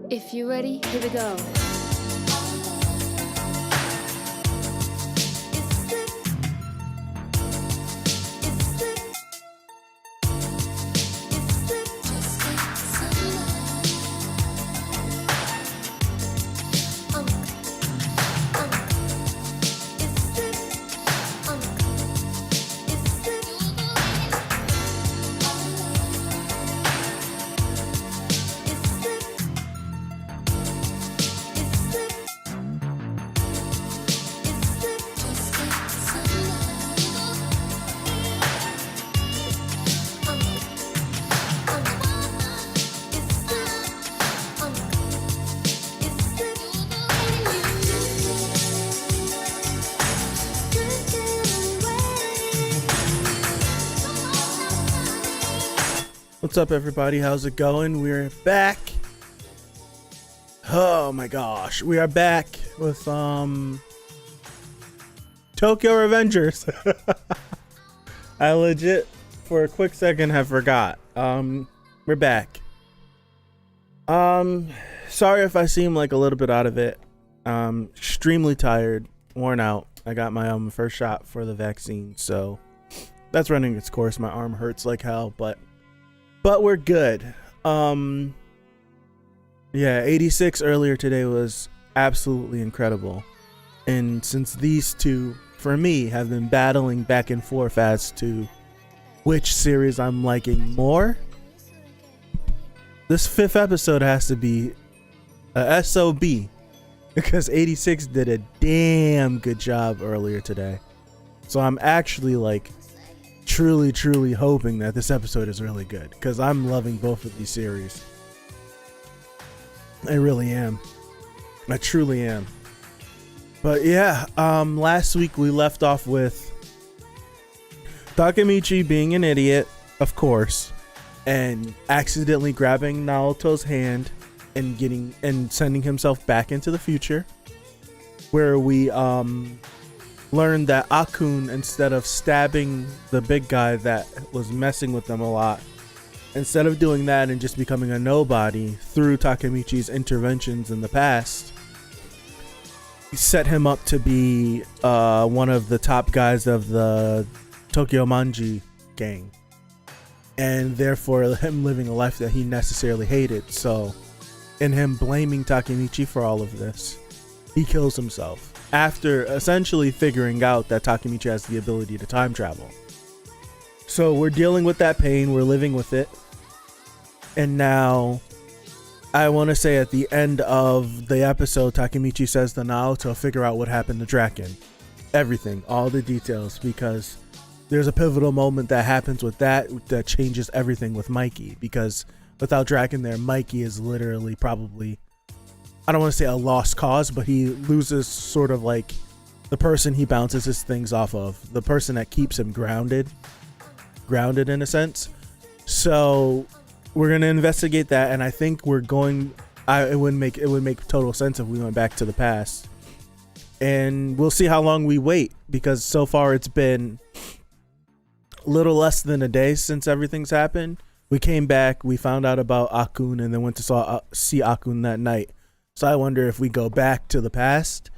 If you're ready, here we go. What's up, everybody? How's it going? We're back. Oh my gosh, we are back with Tokyo Revengers. I legit for a quick second have forgot. We're back. Sorry if I seem like a little bit out of it. Extremely tired, worn out. I got my first shot for the vaccine, so that's running its course. My arm hurts like hell, but we're good. Yeah, 86 earlier today was absolutely incredible. And since these two, for me, have been battling back and forth as to which series I'm liking more, this fifth episode has to be a SOB, because 86 did a damn good job earlier today. So I'm actually like truly hoping that this episode is really good, because I'm loving both of these series. I really am. I truly am. But yeah, last week we left off with Takemichi being an idiot, of course, and accidentally grabbing Naoto's hand and sending himself back into the future, where we learned that Akun, instead of stabbing the big guy that was messing with them a lot, instead of doing that and just becoming a nobody through Takemichi's interventions in the past, he set him up to be one of the top guys of the Tokyo Manji gang, and therefore him living a life that he necessarily hated. So in him blaming Takemichi for all of this, he kills himself after essentially figuring out that Takemichi has the ability to time travel. So we're dealing with that pain, we're living with it. And now, I want to say at the end of the episode, Takemichi says to Naoto, figure out what happened to Draken. Everything, all the details, because there's a pivotal moment that happens with that changes everything with Mikey. Because without Draken there, Mikey is literally probably, I don't want to say a lost cause, but he loses sort of like the person he bounces his things off of, the person that keeps him grounded in a sense. So we're going to investigate that, and I think it would make total sense if we went back to the past, and we'll see how long we wait, because so far it's been a little less than a day since everything's happened. We came back, we found out about Akun, and then went to see Akun that night. So I wonder if we go back to the past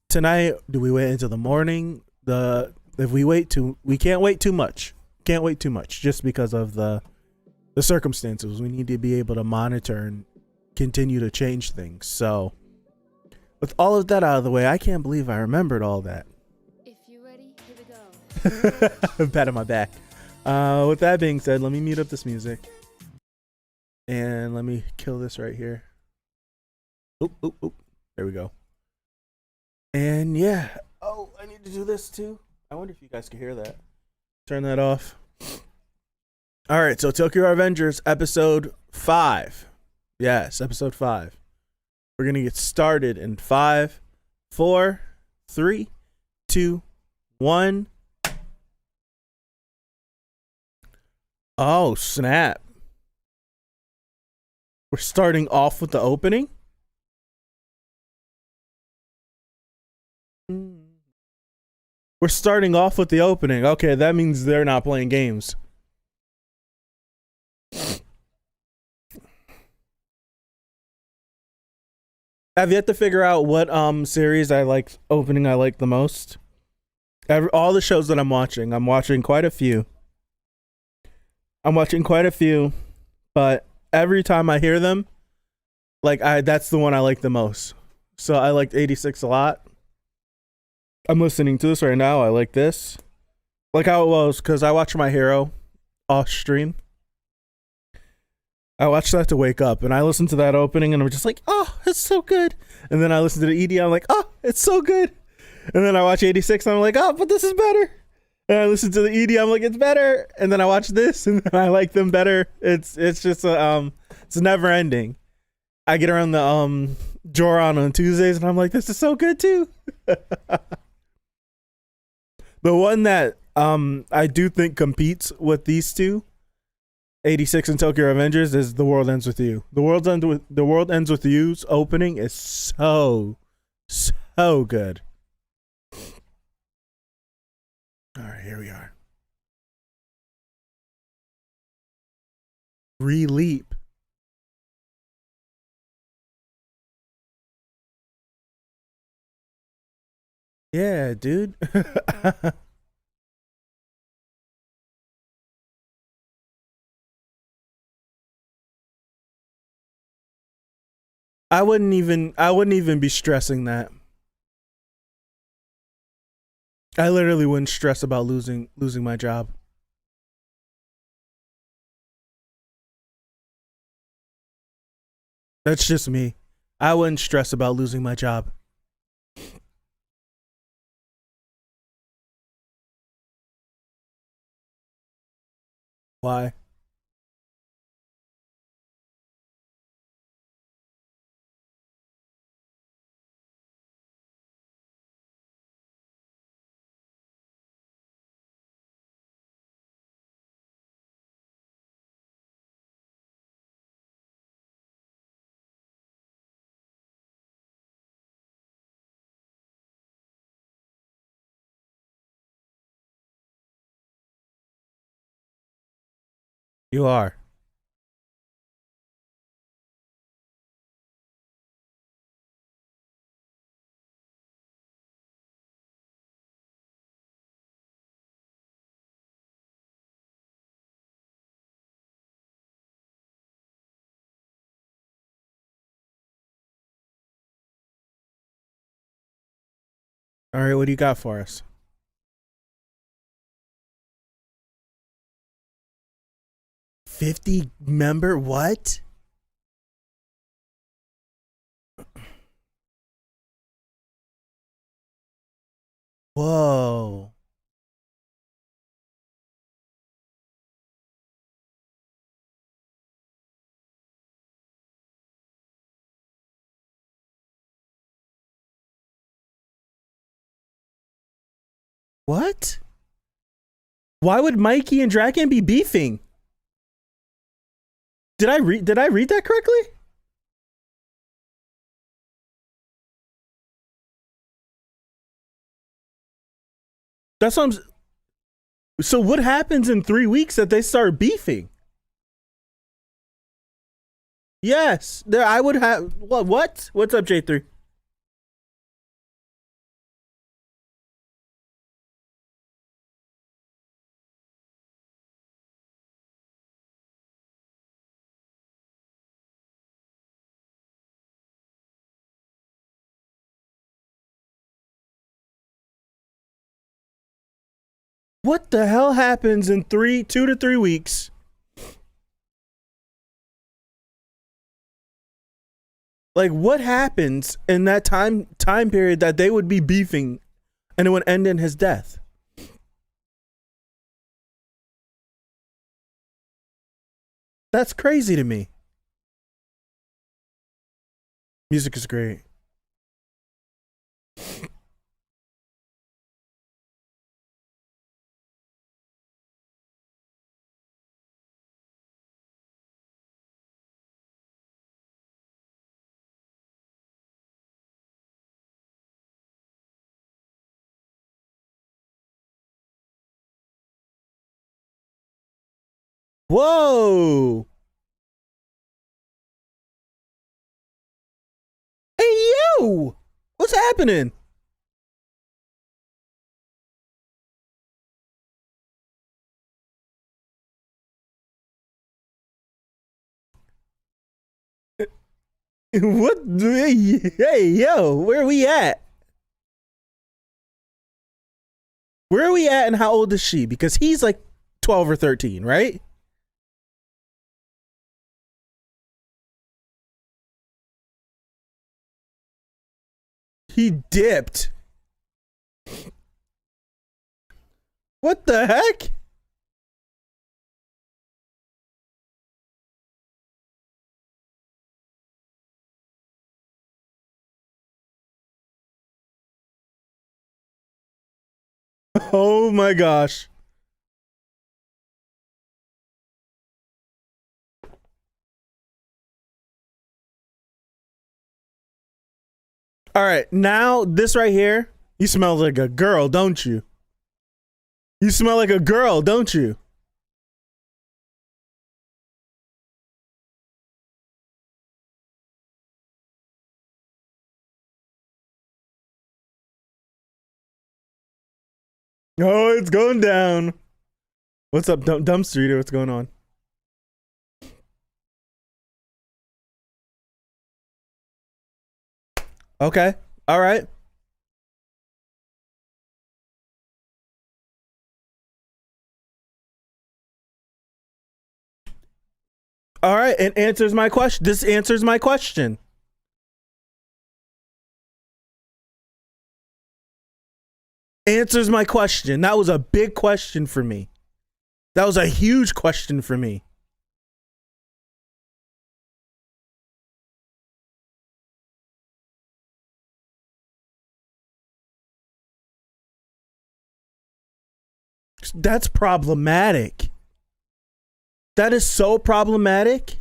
tonight. Do we wait until the morning? If we can't wait too much. Can't wait too much, just because of the circumstances. We need to be able to monitor and continue to change things. So with all of that out of the way, I can't believe I remembered all that. If you're ready, here we go. Pat on my back. With that being said, let me mute up this music. And let me kill this right here. Oop. There we go. And yeah. Oh, I need to do this too. I wonder if you guys can hear that. Turn that off. All right, so Tokyo Revengers episode 5. Yes, episode 5. We're going to get started in 5, 4, 3, 2, 1. Oh, snap. We're starting off with the opening? We're starting off with the opening. Okay, that means they're not playing games. I've yet to figure out what series I like opening I like the most. All the shows that I'm watching quite a few. But every time I hear them, like that's the one I like the most. So I liked 86 a lot. I'm listening to this right now. I like this. Like how it was, because I watch My Hero off stream. I watched that to wake up, and I listened to that opening, and I'm just like, oh, it's so good. And then I listened to the ED, I'm like, oh, it's so good. And then I watch 86, and I'm like, oh, but this is better. And I listen to the ED, I'm like, it's better. And then I watch this, and then I like them better. It's just it's never ending. I get around the Joran on Tuesdays, and I'm like, this is so good too. The one that I do think competes with these two, 86 and Tokyo Avengers, is The World Ends With You. The World Ends With You's opening is so good. All right, here we are. Re-leap. Yeah, dude. I wouldn't even be stressing that. I literally wouldn't stress about losing my job. That's just me. I wouldn't stress about losing my job. Why? You are. All right, what do you got for us? 50 member what? Whoa. What? Why would Mikey and Draken be beefing? Did I read that correctly? That's what so what happens in 3 weeks that they start beefing? Yes, there I would have what? What's up, J3? What the hell happens in 2 to 3 weeks? Like what happens in that time period that they would be beefing and it would end in his death? That's crazy to me. Music is great. Whoa. Hey Whoa! What's happening? What? Hey, yo, where we at? Where are we at and how old is she? Because he's like 12 or 13, right? He dipped. What the heck? Oh my gosh. All right, now this right here, you smell like a girl, don't you? You smell like a girl, don't you? Oh, it's going down. What's up, Dumpster Eater? What's going on? Okay. All right. All right. It answers my question. This answers my question. Answers my question. That was a big question for me. That was a huge question for me. That's problematic. That is so problematic.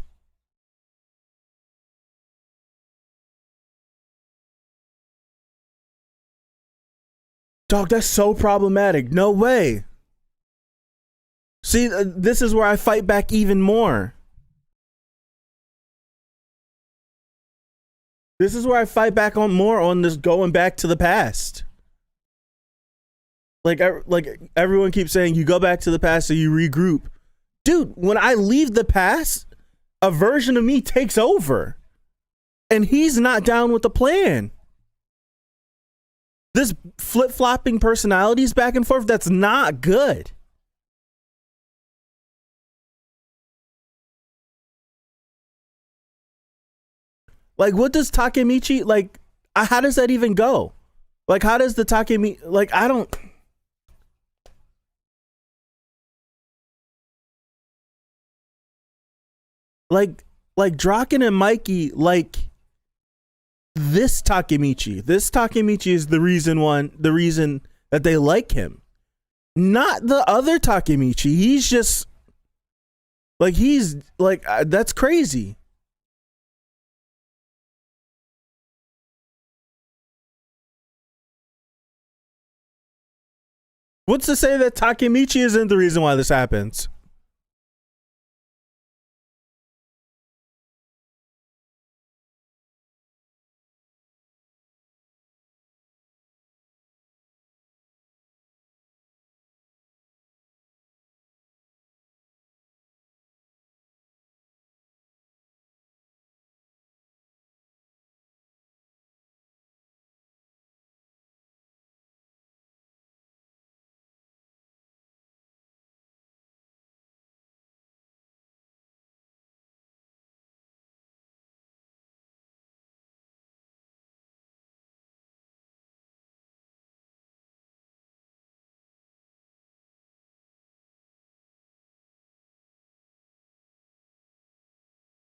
Dog, that's so problematic. No way. See, this is where I fight back even more. This is where I fight back on more on this going back to the past. Like everyone keeps saying, you go back to the past so you regroup. Dude, when I leave the past, a version of me takes over. And he's not down with the plan. This flip-flopping personalities back and forth, that's not good. Like, what does Takemichi, like, how does that even go? Like, how does the Takemichi, like, I don't... Like Draken and Mikey, like, this Takemichi is the reason that they like him. Not the other Takemichi. He's just, like, that's crazy. What's to say that Takemichi isn't the reason why this happens?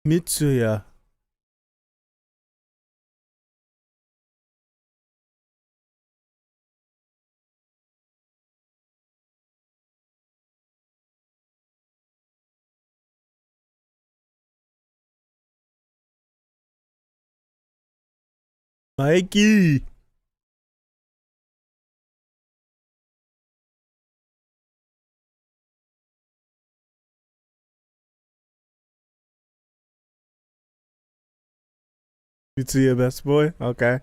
Mitsuya. Mikey. Mitsuya best boy? Okay.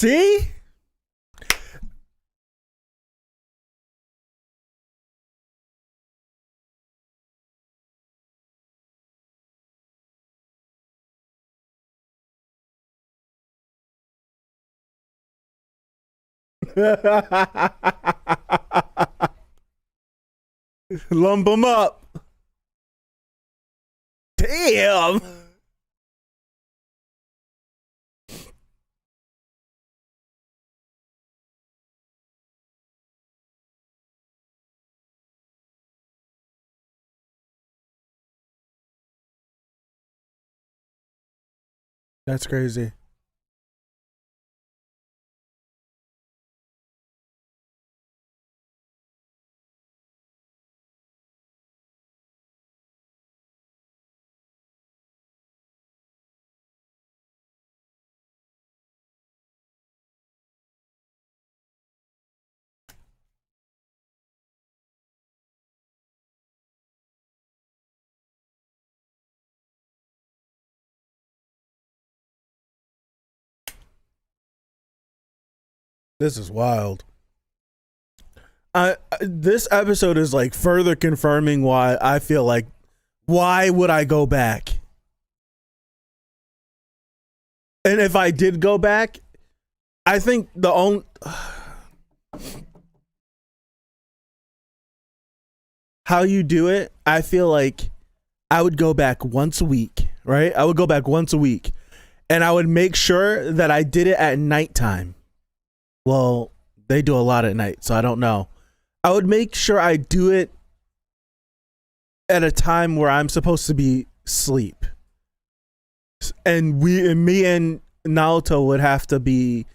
See? Lump them up. Damn. That's crazy. This is wild. This episode is like further confirming why I feel like, why would I go back? And if I did go back, I think the only how you do it, I feel like I would go back once a week, right? I would go back once a week, and I would make sure that I did it at nighttime. Well, they do a lot at night, so I don't know. I would make sure I do it at a time where I'm supposed to be asleep. And me and Naoto would have to be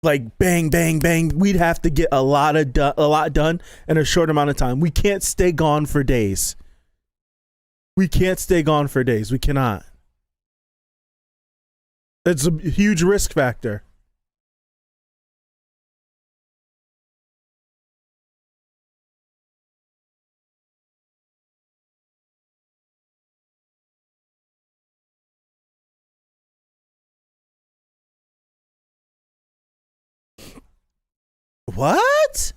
like bang, bang, bang. We'd have to get a lot done in a short amount of time. We can't stay gone for days. We cannot. It's a huge risk factor. What?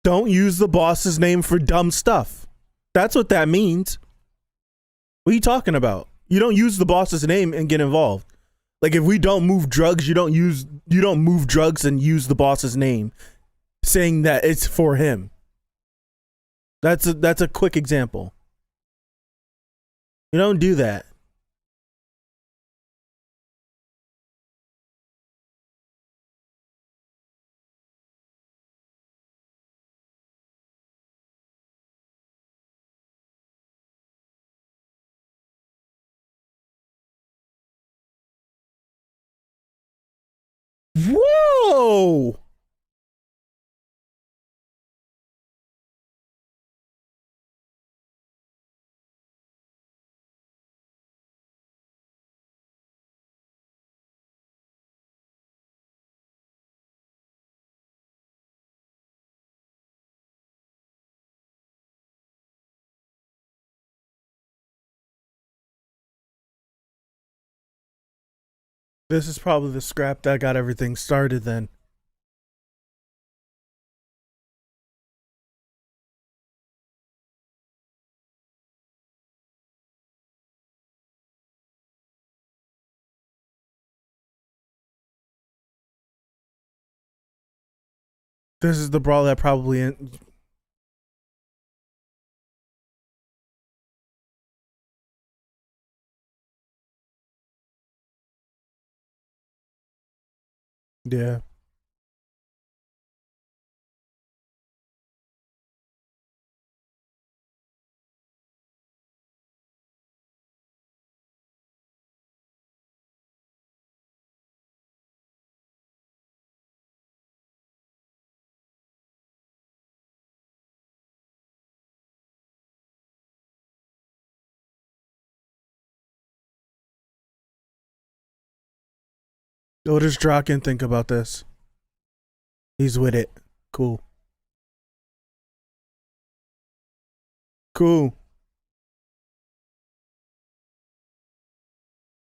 Don't use the boss's name for dumb stuff. That's what that means. What are you talking about? You don't use the boss's name and get involved. Like if we don't move drugs, you don't move drugs and use the boss's name, saying that it's for him. That's a quick example. You don't do that. Whoa! This is probably the scrap that got everything started then. This is the brawl that probably yeah. What does Draken think about this? He's with it. Cool. Cool.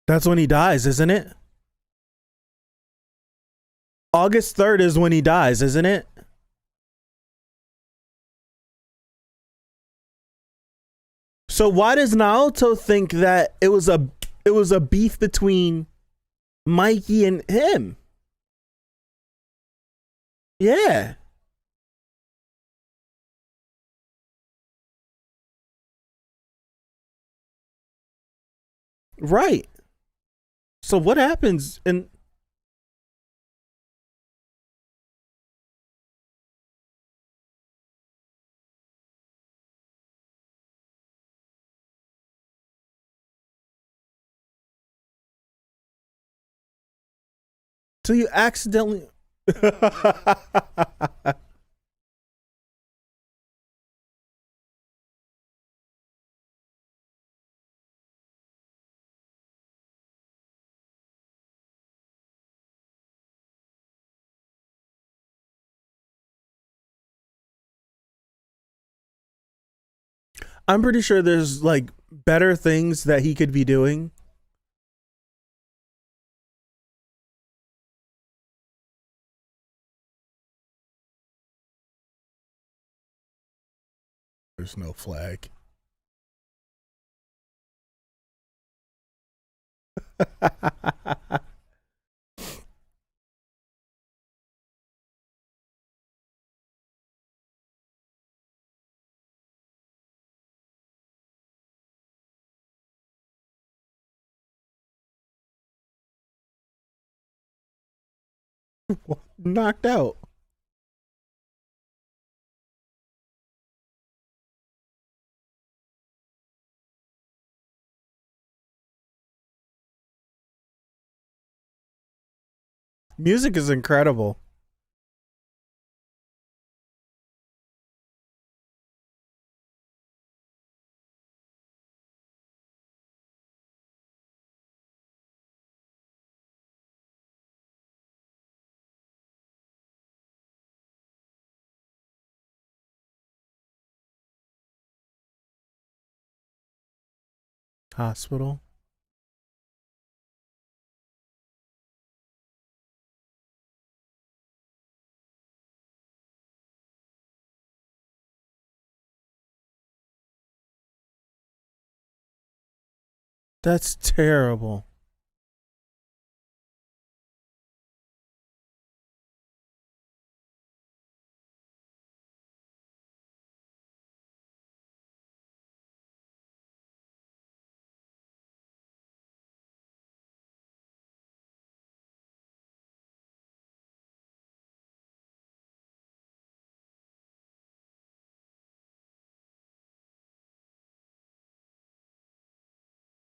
That's when he dies, isn't it? August 3rd is when he dies, isn't it? So why does Naoto think that it was a beef between Mikey and him? Yeah. Right. So what happens in so you accidentally I'm pretty sure there's like better things that he could be doing. There's no flag. Knocked out. Music is incredible. Hospital. That's terrible.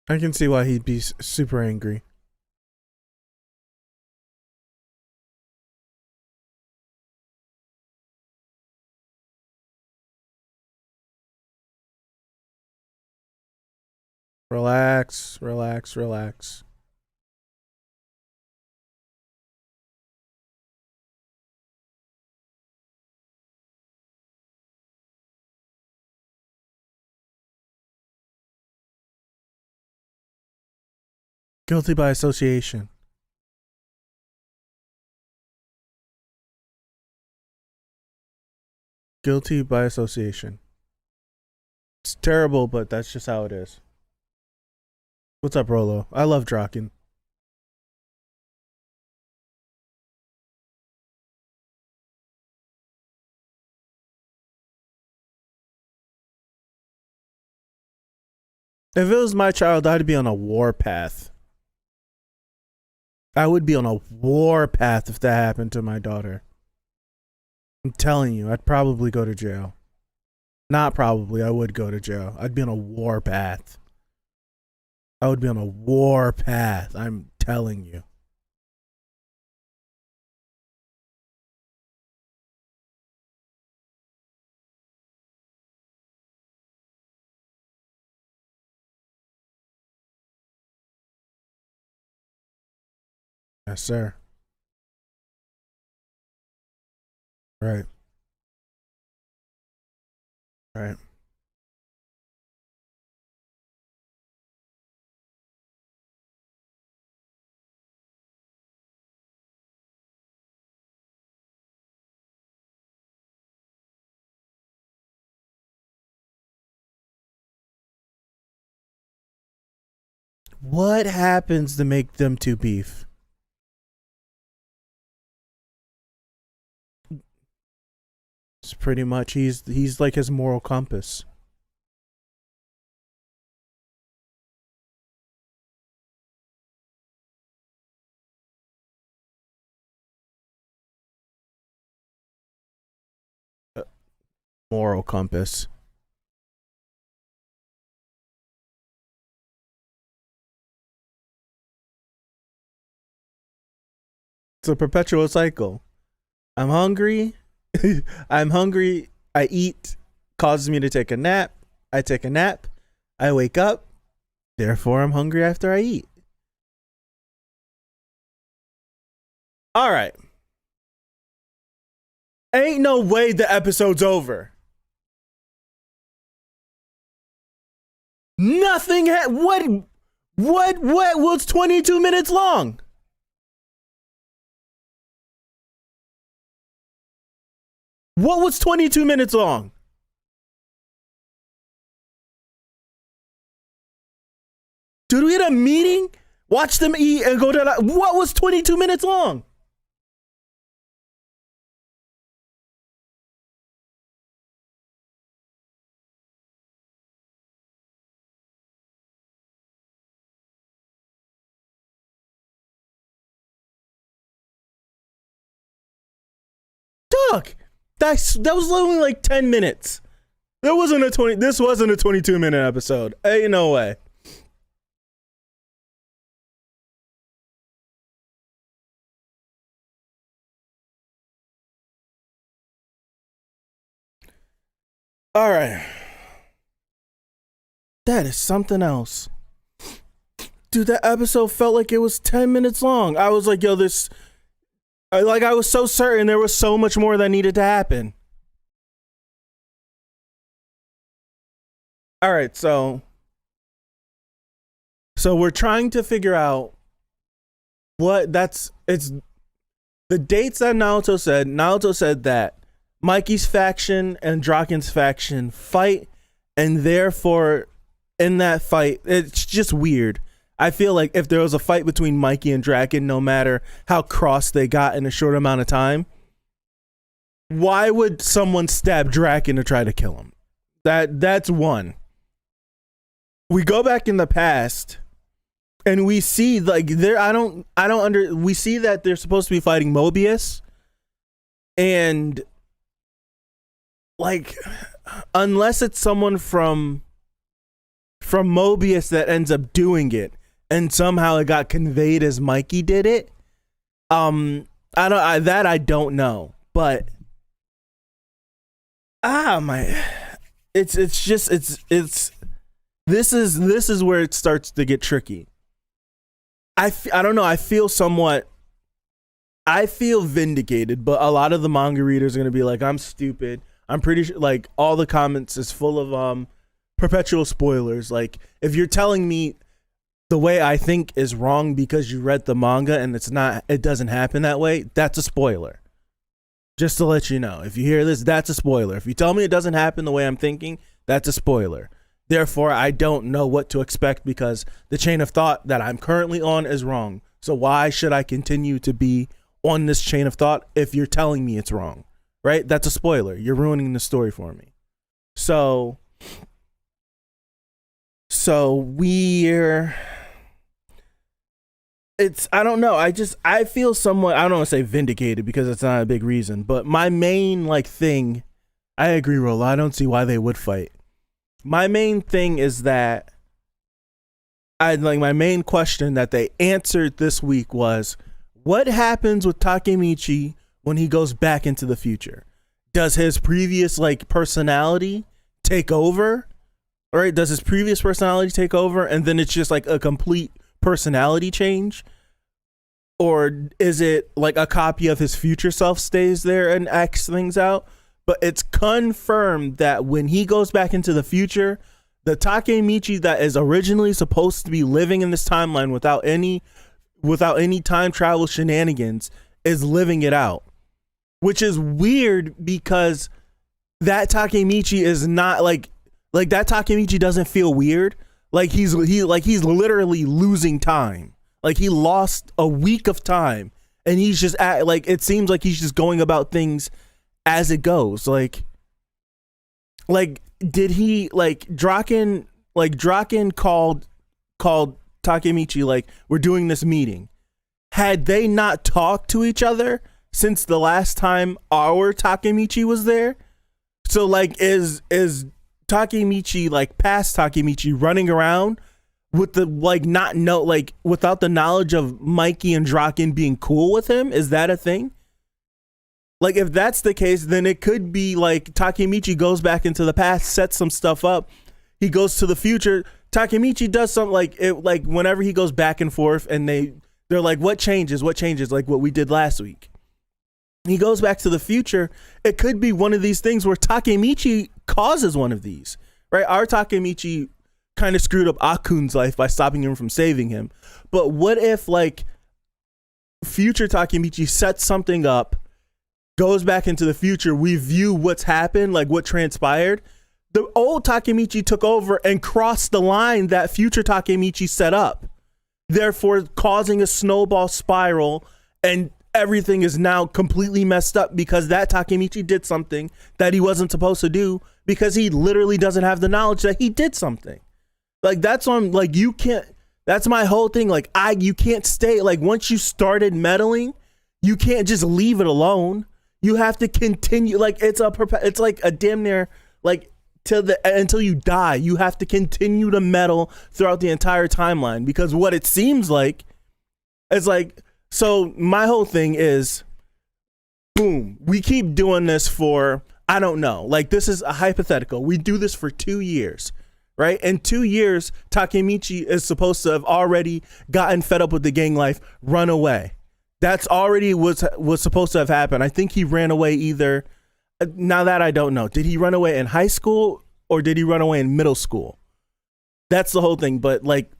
I can see why he'd be super angry. Relax, relax, relax. Guilty by association. Guilty by association. It's terrible, but that's just how it is. What's up, Rolo? I love Draken. If it was my child, I'd be on a war path. I would be on a war path if that happened to my daughter. I'm telling you, I'd probably go to jail. Not probably, I would go to jail. I'd be on a war path. I would be on a war path. I'm telling you. Yes, sir. Right. Right. What happens to make them two beef? It's pretty much he's like his moral compass. Moral compass. It's a perpetual cycle. I'm hungry. I'm hungry. I eat, causes me to take a nap. I take a nap. I wake up. Therefore, I'm hungry after I eat. All right. Ain't no way the episode's over. Nothing. What was 22 minutes long? What was 22 minutes long? Did we had a meeting? Watch them eat and go to what was 22 minutes long? Doug, that was only like 10 minutes. This wasn't a 22-minute episode. Ain't no way. All right. That is something else. Dude, that episode felt like it was 10 minutes long. I was like, yo, I was so certain there was so much more that needed to happen. All right, so we're trying to figure out it's the dates that Naoto said. Naoto said that Mikey's faction and Draken's faction fight, and therefore in that fight, it's just weird. I feel like if there was a fight between Mikey and Draken, no matter how cross they got in a short amount of time, why would someone stab Draken to try to kill him? That's one. We go back in the past and we see like we see that they're supposed to be fighting Mobius, and like unless it's someone from Mobius that ends up doing it and somehow it got conveyed as Mikey did it, I don't know, but this is where it starts to get tricky. I don't know. I feel vindicated, but a lot of the manga readers are going to be like, I'm stupid. I'm pretty sure like all the comments is full of perpetual spoilers. Like if you're telling me the way I think is wrong because you read the manga and it doesn't happen that way, that's a spoiler. Just to let you know, if you hear this, that's a spoiler. If you tell me it doesn't happen the way I'm thinking, that's a spoiler. Therefore, I don't know what to expect because the chain of thought that I'm currently on is wrong. So why should I continue to be on this chain of thought if you're telling me it's wrong? Right? That's a spoiler. You're ruining the story for me. So I don't know. I feel somewhat, I don't want to say vindicated because it's not a big reason, but my main thing, I agree, Rolla. I don't see why they would fight. My main thing is that my main question that they answered this week was, what happens with Takemichi when he goes back into the future? Does his previous personality take over? Right? Does his previous personality take over and then it's just like a complete personality change? or is it like a copy of his future self stays there and acts things out? But it's confirmed that when he goes back into the future, the Takemichi that is originally supposed to be living in this timeline without any time travel shenanigans is living it out, which is weird because that Takemichi is not like that Takemichi doesn't feel weird. Like he's literally losing time. Like he lost a week of time and he's just like, it seems like he's just going about things as it goes. Like did he Draken called Takemichi like, we're doing this meeting. Had they not talked to each other since the last time our Takemichi was there? So like is Takemichi like past Takemichi running around with the without the knowledge of Mikey and Draken being cool with him? Is that a thing? Like if that's the case, then it could be like Takemichi goes back into the past, sets some stuff up. He goes to the future. Takemichi does something like whenever he goes back and forth and they're like, what changes? Like what we did last week. He goes back to the future. It could be one of these things where Takemichi causes one of these, right? Our Takemichi kind of screwed up Akun's life by stopping him from saving him. But what if like future Takemichi sets something up, goes back into the future, we view what's happened, like what transpired. The old Takemichi took over and crossed the line that future Takemichi set up, therefore causing a snowball spiral, and everything is now completely messed up because that Takemichi did something that he wasn't supposed to do because he literally doesn't have the knowledge that he did something. Like that's on like you can't. That's my whole thing. Like you can't stay. Like once you started meddling, you can't just leave it alone. You have to continue. Like it's like a damn near like until you die. You have to continue to meddle throughout the entire timeline because what it seems like is like. So my whole thing is, boom, we keep doing this for, I don't know, like this is a hypothetical. We do this for 2 years, right? In 2 years, Takemichi is supposed to have already gotten fed up with the gang life, run away. That's already was supposed to have happened. I think he ran away either, now that I don't know. Did he run away in high school or did he run away in middle school? That's the whole thing. But like,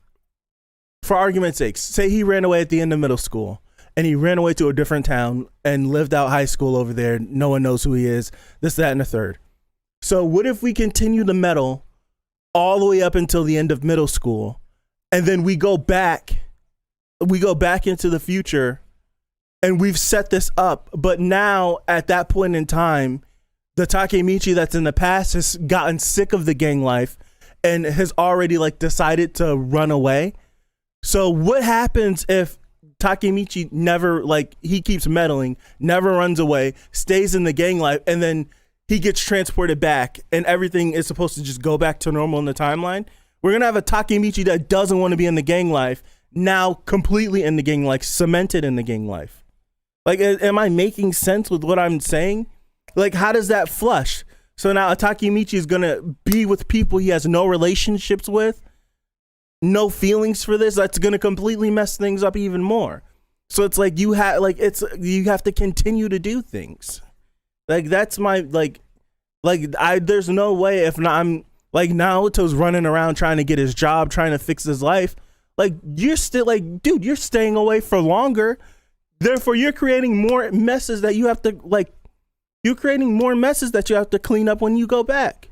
for argument's sake, say he ran away at the end of middle school and he ran away to a different town and lived out high school over there. No one knows who he is, this, that, and the third. So what if we continue to meddle all the way up until the end of middle school and then we go back into the future and we've set this up. But now at that point in time, the Takemichi that's in the past has gotten sick of the gang life and has already like decided to run away. So what happens if Takemichi never, like, he keeps meddling, never runs away, stays in the gang life, and then he gets transported back and everything is supposed to just go back to normal in the timeline? We're going to have a Takemichi that doesn't want to be in the gang life, now completely in the gang life, cemented in the gang life. Like, am I making sense with what I'm saying? Like, how does that flush? So now a Takemichi is going to be with people he has no relationships with, no feelings for this. That's going to completely mess things up even more. So it's like you have to continue to do things. Like that's my there's no way if not, I'm like Naoto's running around trying to get his job, trying to fix his life. Like you're still like, dude, you're staying away for longer. Therefore, you're creating more messes that you have to clean up when you go back.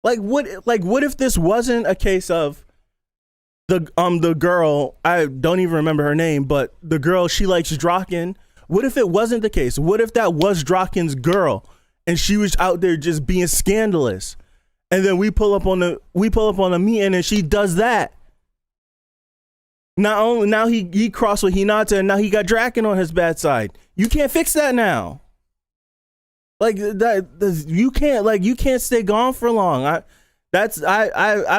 Like what if this wasn't a case of the girl, I don't even remember her name, but the girl, she likes Draken. What if it wasn't the case? What if that was Draken's girl and she was out there just being scandalous? And then we pull up on the meeting and she does that. Not only now he crossed with Hinata and now he got Draken on his bad side. You can't fix that now. Like that, you can't stay gone for long. I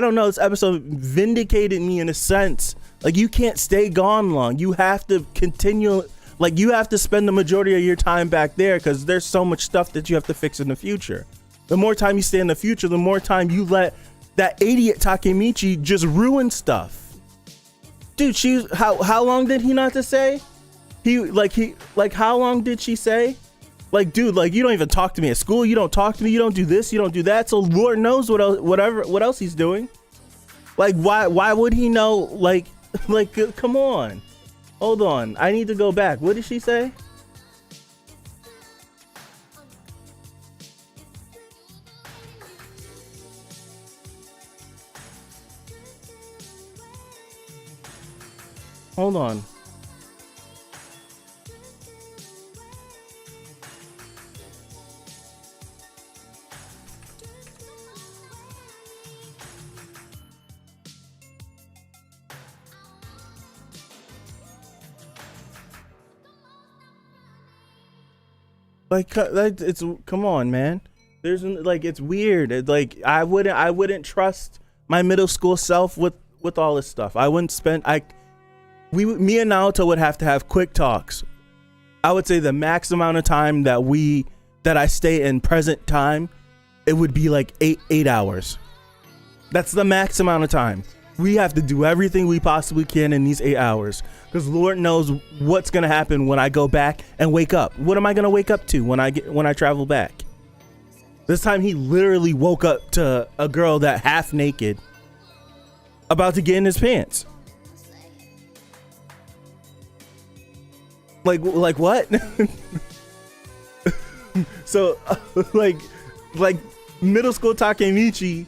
don't know. This episode vindicated me in a sense. Like you can't stay gone long. You have to continue. Like you have to spend the majority of your time back there because there's so much stuff that you have to fix in the future. The more time you stay in the future, the more time you let that idiot Takemichi just ruin stuff. dude, how long did he not to say? How long did she say? Like, dude, like, you don't even talk to me at school. You don't talk to me. You don't do this. You don't do that. So Lord knows what else he's doing. Like, why would he know? Like, come on. Hold on. I need to go back. What did she say? Hold on. Like, it's, come on, man. There's like, it's weird. Like, I wouldn't trust my middle school self with all this stuff. I wouldn't spend. Me and Naoto would have to have quick talks. I would say the max amount of time that I stay in present time, it would be like 8 hours. That's the max amount of time. We have to do everything we possibly can in these 8 hours, because Lord knows what's gonna happen when I go back and wake up. What am I gonna wake up to when I travel back? This time he literally woke up to a girl that half naked, about to get in his pants. Like what? So like middle school Takemichi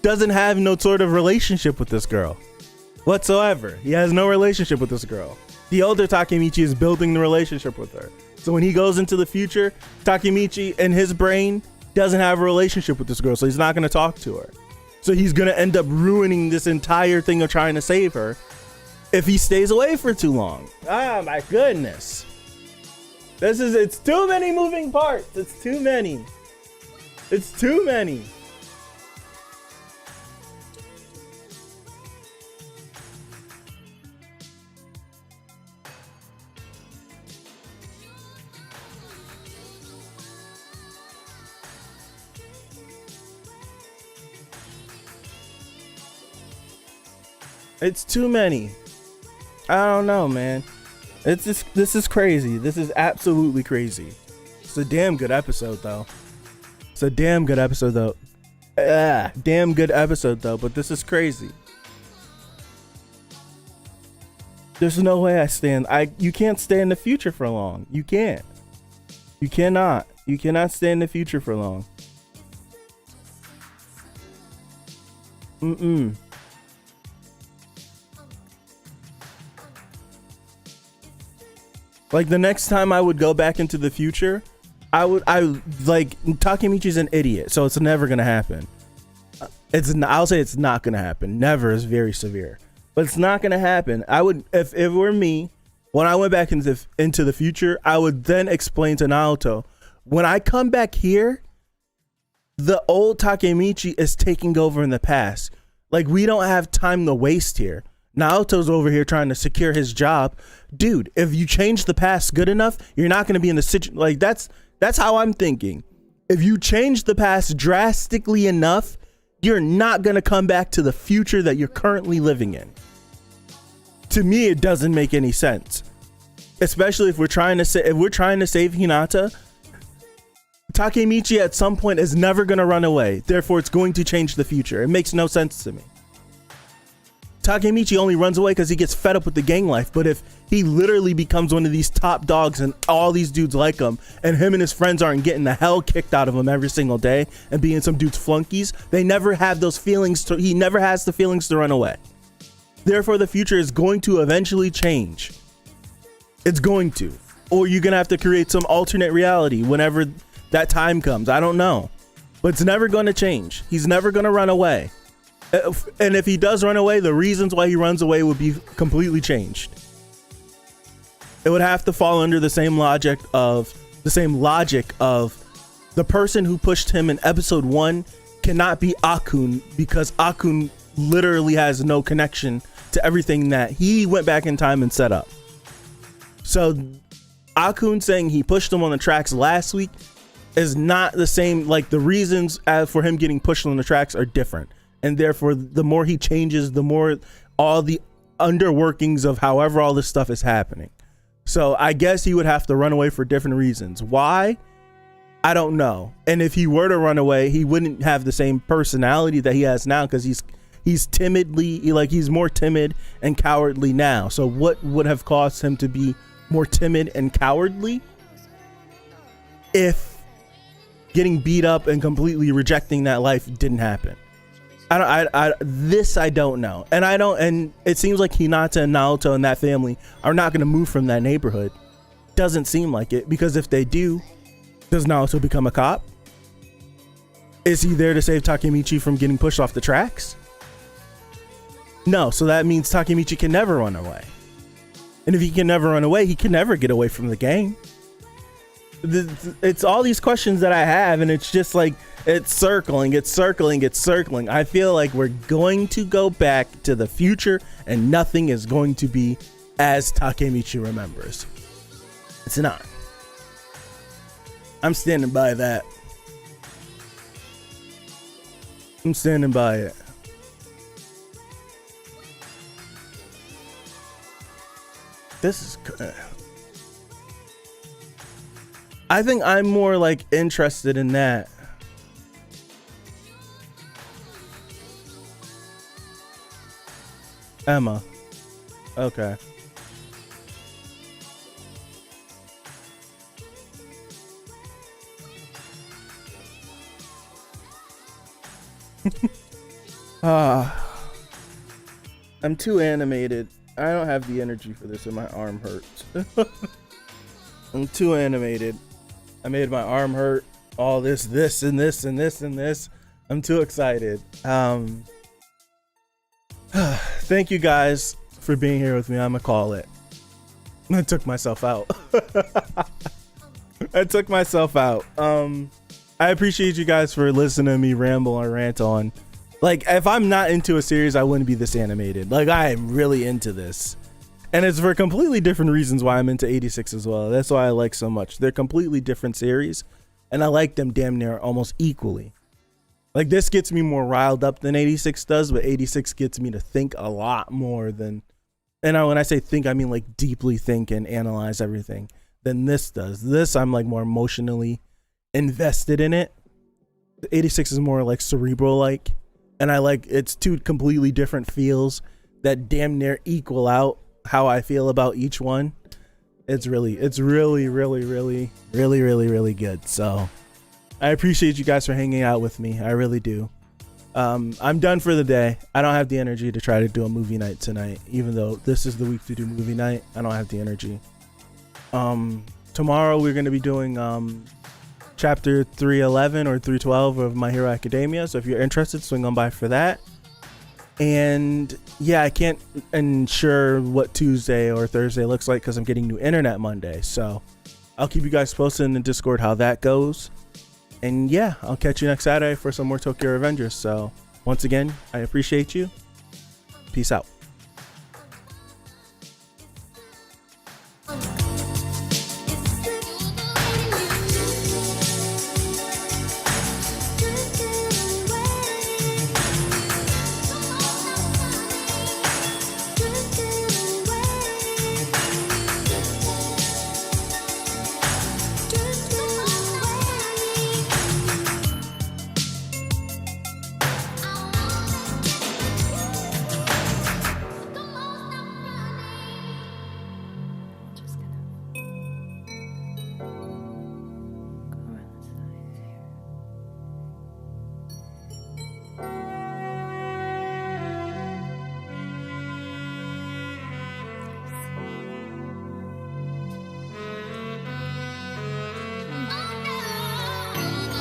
doesn't have no sort of relationship with this girl whatsoever. He has no relationship with this girl. The older Takemichi is building the relationship with her. So when he goes into the future, Takemichi in his brain doesn't have a relationship with this girl, so he's not going to talk to her. So he's going to end up ruining this entire thing of trying to save her if he stays away for too long. Ah, my goodness. It's too many moving parts. It's too many. It's too many. It's too many. I don't know, man. This is crazy. This is absolutely crazy. It's a damn good episode, though. Damn good episode, though. But this is crazy. There's no way I stand. You can't stay in the future for long. You can't. You cannot. You cannot stay in the future for long. Like, the next time I would go back into the future, Takemichi's an idiot, so it's never gonna happen. I'll say it's not gonna happen. Never is very severe, but it's not gonna happen. I would, if it were me, when I went back into the future, I would then explain to Naoto, when I come back here, the old Takemichi is taking over in the past. Like, we don't have time to waste here. Naoto's over here trying to secure his job. Dude, if you change the past good enough, you're not going to be in the situation. Like, that's how I'm thinking. If you change the past drastically enough, you're not going to come back to the future that you're currently living in. To me, it doesn't make any sense. Especially if we're trying to save Hinata, Takemichi at some point is never going to run away. Therefore, it's going to change the future. It makes no sense to me. Takemichi only runs away because he gets fed up with the gang life. But if he literally becomes one of these top dogs and all these dudes like him, and him and his friends aren't getting the hell kicked out of him every single day and being some dude's flunkies, they never have those feelings. He never has the feelings to run away. Therefore, the future is going to eventually change. It's going to. Or you're going to have to create some alternate reality whenever that time comes. I don't know. But it's never going to change. He's never going to run away. And if he does run away, the reasons why he runs away would be completely changed. It would have to fall under the same logic of the person who pushed him in episode 1 cannot be Akun, because Akun literally has no connection to everything that he went back in time and set up. So Akun saying he pushed him on the tracks last week is not the same. Like, the reasons for him getting pushed on the tracks are different. And therefore, the more he changes, the more all the underworkings of however all this stuff is happening. So I guess he would have to run away for different reasons. Why? I don't know. And if he were to run away, he wouldn't have the same personality that he has now, because he's timidly, like, he's more timid and cowardly now. So what would have caused him to be more timid and cowardly? If getting beat up and completely rejecting that life didn't happen. I don't know. And it seems like Hinata and Naoto and that family are not going to move from that neighborhood. Doesn't seem like it, because if they do, does Naoto become a cop? Is he there to save Takemichi from getting pushed off the tracks? No, so that means Takemichi can never run away. And if he can never run away, he can never get away from the gang. It's all these questions that I have, and it's just like, it's circling. I feel like we're going to go back to the future, and nothing is going to be as Takemichi remembers. It's not. I'm standing by that. I'm standing by it. This is good. I think I'm more like interested in that. Emma. Okay. I'm too animated. I don't have the energy for this, and my arm hurts. I'm too animated. I made my arm hurt. All this, and this. I'm too excited. Thank you guys for being here with me. I'm gonna call it. I took myself out. I appreciate you guys for listening to me ramble or rant on. Like, if I'm not into a series, I wouldn't be this animated. Like, I am really into this. And it's for completely different reasons why I'm into 86 as well. That's why I like so much. They're completely different series, and I like them damn near almost equally. Like, this gets me more riled up than 86 does, but 86 gets me to think a lot more than, and when I say think, I mean like deeply think and analyze everything, than this does. This, I'm like more emotionally invested in it. 86 is more like cerebral like, and I like, it's two completely different feels that damn near equal out how I feel about each one. It's really good. So I appreciate you guys for hanging out with me. I really do. I'm done for the day. I don't have the energy to try to do a movie night tonight, even though this is the week to do movie night. I don't have the energy. Tomorrow we're going to be doing chapter 311 or 312 of My Hero Academia. So if you're interested, swing on by for that. And yeah, I can't ensure what Tuesday or Thursday looks like because I'm getting new internet Monday. So I'll keep you guys posted in the Discord how that goes. And yeah, I'll catch you next Saturday for some more Tokyo Revengers. So once again, I appreciate you. Peace out.